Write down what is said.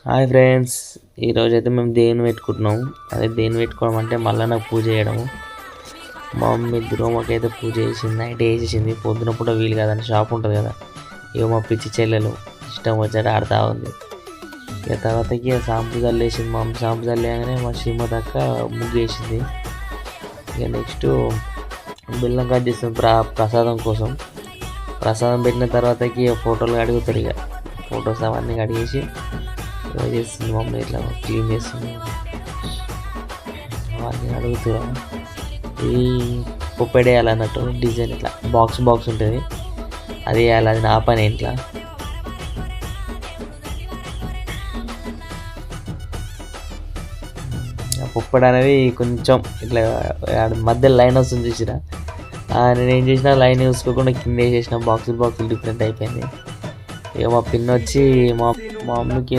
Hi friends, ఈరోజైతే మేము దేవుని పెట్టుకుంటున్నాము. అదే దేవుని పెట్టుకోవడం అంటే మళ్ళీ నాకు పూజ చేయడము. మా మమ్మీ మాకైతే పూజ చేసింది, నైట్ వేసేసింది. పొద్దున పూట వీలు కాదని షాప్ ఉంటుంది కదా, ఇక మా పిచ్చి చెల్లెలు ఇష్టం వచ్చాడు ఆడుతూ ఉంది. ఇక తర్వాతకి సాంపు చల్లేసింది. మా మమ్మీ సాంపు చల్లేగానే మా శ్రీమతి అక్క ముగ్గు వేసింది. ఇక నెక్స్ట్ బెల్లం కట్ చేస్తుంది ప్రసాదం కోసం. ప్రసాదం పెట్టిన తర్వాతకి ఫోటోలు అడుగుతారు. ఇక ఫొటోస్ అవన్నీ కడిగేసి చేస్తుంది మమ్మీ, ఇట్లా క్లీన్ చేస్తుంది. అవన్నీ అడుగుతురా ఈ పొప్పెడ వేయాలన్నట్టు డిజైన్ ఇట్లా బాక్స్ ఉంటుంది, అది వేయాలి. అది నా పని. ఇంట్లో పొప్పెడ అనేది కొంచెం ఇట్లా మధ్యలో లైన్ వస్తుంది చూసిరా, నేనేం చేసిన లైన్ చూసుకోకుండా కింద వేసేసిన బాక్సులు డిఫరెంట్ అయిపోయింది. ఇక మా పిన్ వచ్చి మా మమ్మీకి